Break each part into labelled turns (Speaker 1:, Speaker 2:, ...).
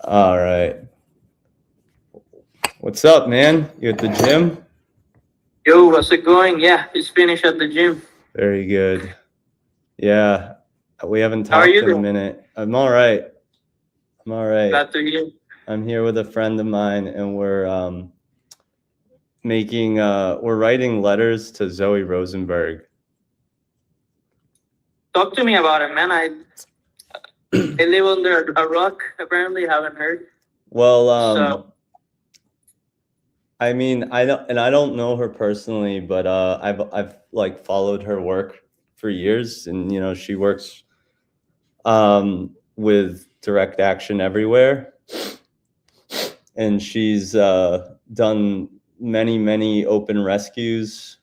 Speaker 1: All right. What's up, man? You at the gym?
Speaker 2: Yo, how's it going? Yeah, just finished at the gym.
Speaker 1: Very good. Yeah, we haven't
Speaker 2: How are
Speaker 1: talked
Speaker 2: you
Speaker 1: in a
Speaker 2: doing?
Speaker 1: minute. I'm all right. I'm all right.
Speaker 2: Glad to hear.
Speaker 1: I'm here with a friend of mine, and we're writing letters to Zoe Rosenberg.
Speaker 2: Talk to me about it, man. I live under a rock. Apparently, haven't heard.
Speaker 1: Well,
Speaker 2: So,
Speaker 1: I mean, I don't know her personally, but I've like followed her work for years, and she works with Direct Action Everywhere, and she's done many open rescues.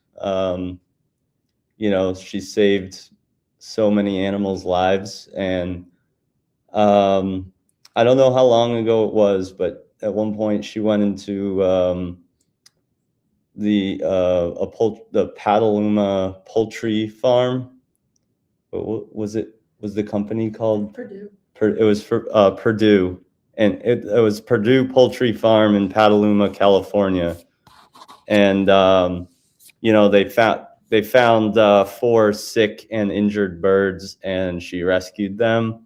Speaker 1: She saved so many animals' lives, and I don't know how long ago it was, but at one point she went into the Petaluma poultry farm. What was it? Was the company called
Speaker 3: Purdue?
Speaker 1: It was for Purdue, and it was Purdue Poultry Farm in Petaluma, California, and they found 4 sick and injured birds, and she rescued them,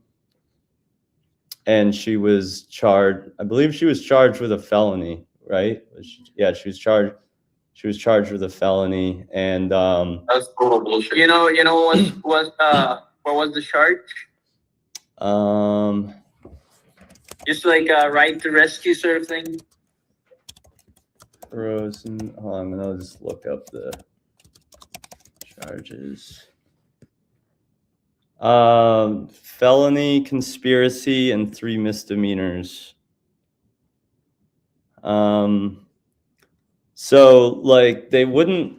Speaker 1: and she was charged. I believe she was charged with a felony, right? Yeah, she was charged. She was charged with a felony, and
Speaker 2: that's total bullshit. What was the charge? Just like a right to rescue sort of thing.
Speaker 1: Hold on, I'm gonna just look up the charges. Felony, conspiracy, and 3 misdemeanors. So like they wouldn't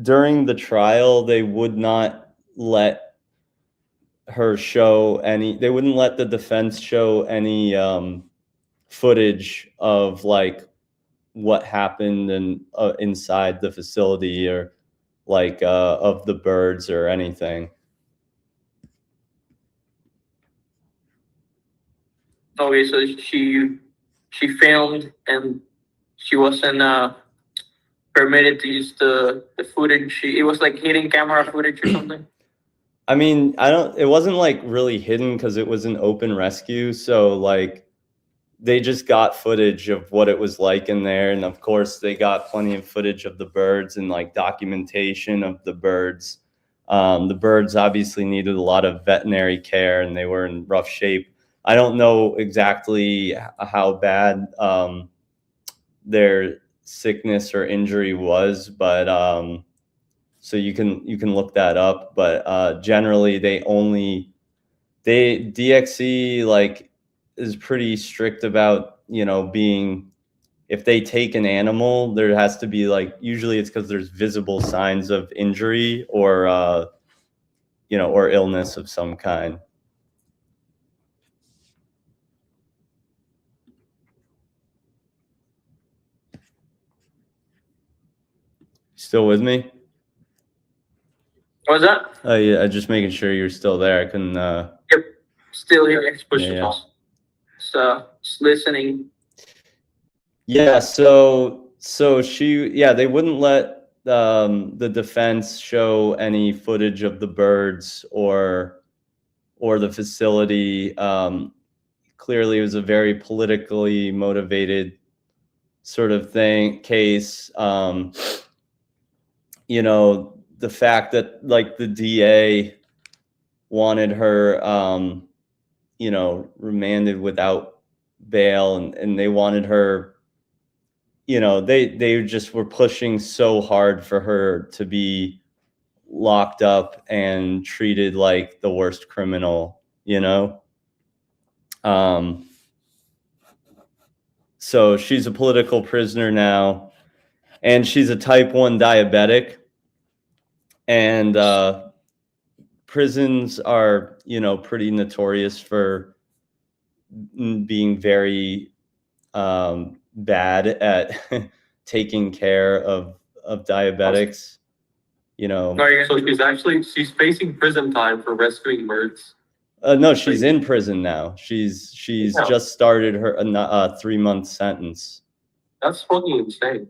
Speaker 1: during the trial, they would not let her show any, they wouldn't let the defense show any footage of like what happened inside the facility, or like of the birds or anything.
Speaker 2: Okay, so she filmed and she wasn't permitted to use the footage. It was like hidden camera footage or something.
Speaker 1: I mean, it wasn't like really hidden because it was an open rescue. So like they just got footage of what it was like in there. And of course they got plenty of footage of the birds and like documentation of the birds. The birds obviously needed a lot of veterinary care and they were in rough shape. I don't know exactly how bad their sickness or injury was, but so you can look that up, but generally DXE like is pretty strict about being, if they take an animal, there has to be like, usually it's because there's visible signs of injury or or illness of some kind. Still with me?
Speaker 2: What was that?
Speaker 1: Oh yeah, just making sure you're still there. I can.
Speaker 2: Yep, still here.
Speaker 1: Yeah.
Speaker 2: So just listening.
Speaker 1: Yeah. So they wouldn't let the defense show any footage of the birds or the facility. Clearly, it was a very politically motivated sort of case. The fact that like the DA wanted her remanded without bail, and they wanted her, they just were pushing so hard for her to be locked up and treated like the worst criminal, so she's a political prisoner now, and she's a type 1 diabetic. And prisons are, pretty notorious for being very bad at taking care of diabetics.
Speaker 2: So she's facing prison time for rescuing birds.
Speaker 1: No, she's in prison now. She's
Speaker 2: Yeah.
Speaker 1: just started her 3-month sentence.
Speaker 2: That's fucking insane.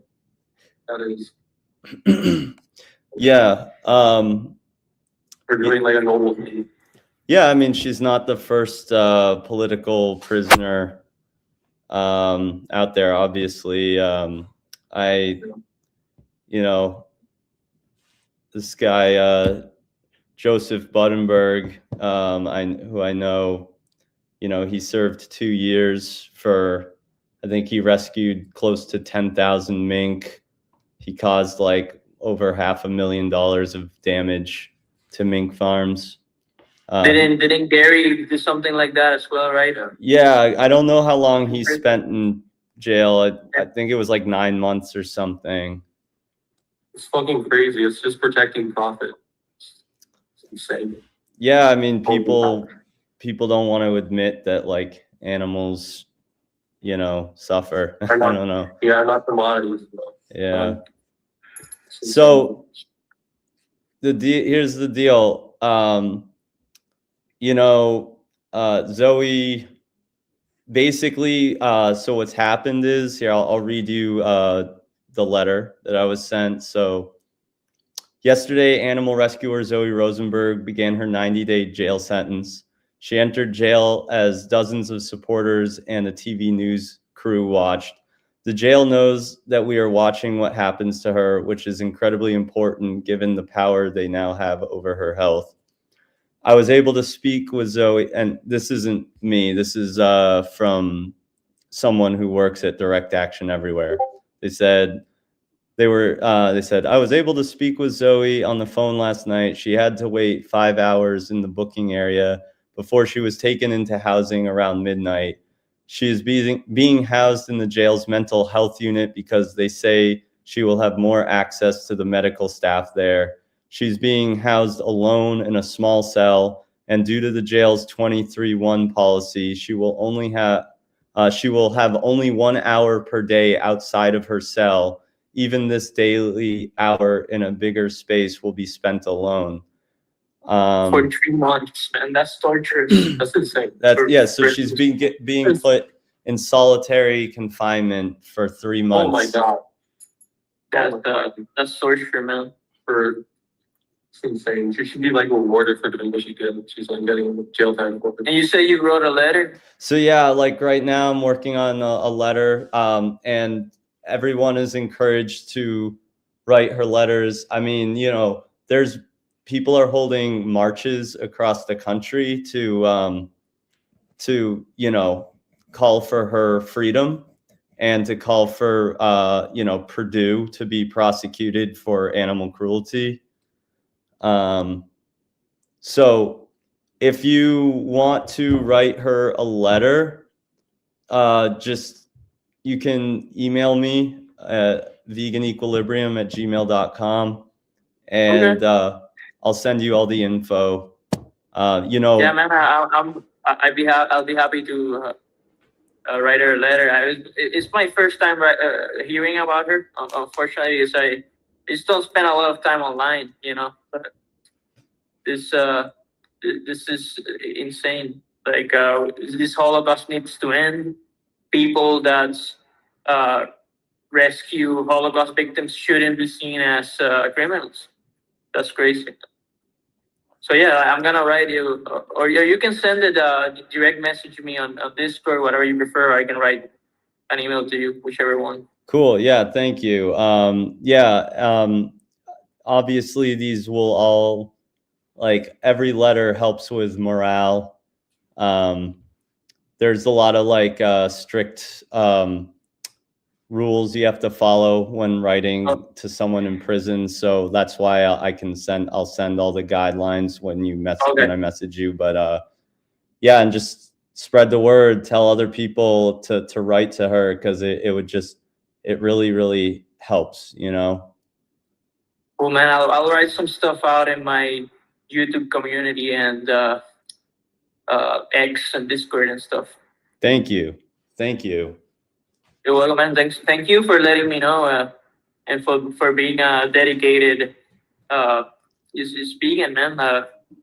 Speaker 2: That is.
Speaker 1: Yeah.
Speaker 2: For doing like a normal thing.
Speaker 1: Yeah, I mean, she's not the first political prisoner out there. Obviously, this guy Joseph Buddenberg, who I know, he served 2 years for. I think he rescued close to 10,000 mink. He caused like over $500,000 of damage to mink farms.
Speaker 2: Didn't Gary do something like that as well, right?
Speaker 1: Yeah, I don't know how long he spent in jail. I think it was like 9 months or something.
Speaker 2: It's fucking crazy. It's just protecting profit. It's insane.
Speaker 1: Yeah, I mean, people don't want to admit that like animals, suffer. I don't know.
Speaker 2: Yeah, not commodities.
Speaker 1: Yeah. So here's the deal. Zoe basically, so what's happened is here, I'll read you the letter that I was sent. So yesterday, animal rescuer Zoe Rosenberg began her 90-day jail sentence. She entered jail as dozens of supporters and a TV news crew watched. The jail knows that we are watching what happens to her, which is incredibly important given the power they now have over her health. I was able to speak with Zoe, and this isn't me. This is from someone who works at Direct Action Everywhere. They said, I was able to speak with Zoe on the phone last night. She had to wait 5 hours in the booking area before she was taken into housing around midnight. She is being housed in the jail's mental health unit because they say she will have more access to the medical staff there. She's being housed alone in a small cell, and due to the jail's 23-1 policy, she will have only 1 hour per day outside of her cell. Even this daily hour in a bigger space will be spent alone.
Speaker 2: For 3 months, man, that's torture. That's insane.
Speaker 1: So she's being put in solitary confinement for 3 months.
Speaker 2: Oh my god, that's torture, man. It's insane. She should be like rewarded for doing what she did. She's like getting jail time. And you say you wrote a letter?
Speaker 1: So yeah, like right now I'm working on a letter, and everyone is encouraged to write her letters. I mean, there's people are holding marches across the country to call for her freedom and to call for Purdue to be prosecuted for animal cruelty. So if you want to write her a letter, you can email me at veganequilibrium@gmail.com, and I'll send you all the info.
Speaker 2: Yeah, man, I'll be happy to write her a letter. It's my first time hearing about her. Unfortunately, I just don't spend a lot of time online, But this is insane. Like this Holocaust needs to end. People that rescue Holocaust victims shouldn't be seen as criminals. That's crazy. So yeah, I'm gonna write you, or you can send it direct message me on Discord, whatever you prefer. Or I can write an email to you, whichever one.
Speaker 1: Cool. Yeah. Thank you. Obviously, these will all, like, every letter helps with morale. There's a lot of like strict rules you have to follow when writing to someone in prison. So that's why I'll send all the guidelines when I message you. But yeah, and just spread the word, tell other people to write to her, because it really, really helps,
Speaker 2: Well, man, I'll write some stuff out in my YouTube community and X and Discord and stuff.
Speaker 1: Thank you.
Speaker 2: You're welcome, man. Thank you for letting me know and for being dedicated. Is vegan, man.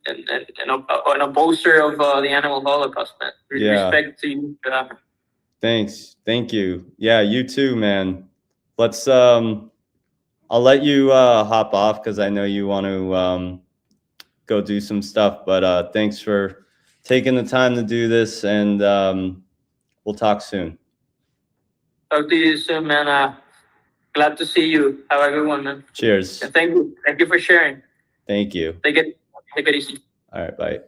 Speaker 2: and a poster of the animal holocaust, man.
Speaker 1: Yeah.
Speaker 2: Respect to you.
Speaker 1: Thanks. Thank you. Yeah, you too, man. Let's I'll let you hop off because I know you want to go do some stuff, but thanks for taking the time to do this, and we'll talk soon.
Speaker 2: Talk to you soon, man. Glad to see you. Have a good one, man.
Speaker 1: Cheers.
Speaker 2: And thank you. Thank you for sharing.
Speaker 1: Thank you.
Speaker 2: Take it easy.
Speaker 1: All right, bye.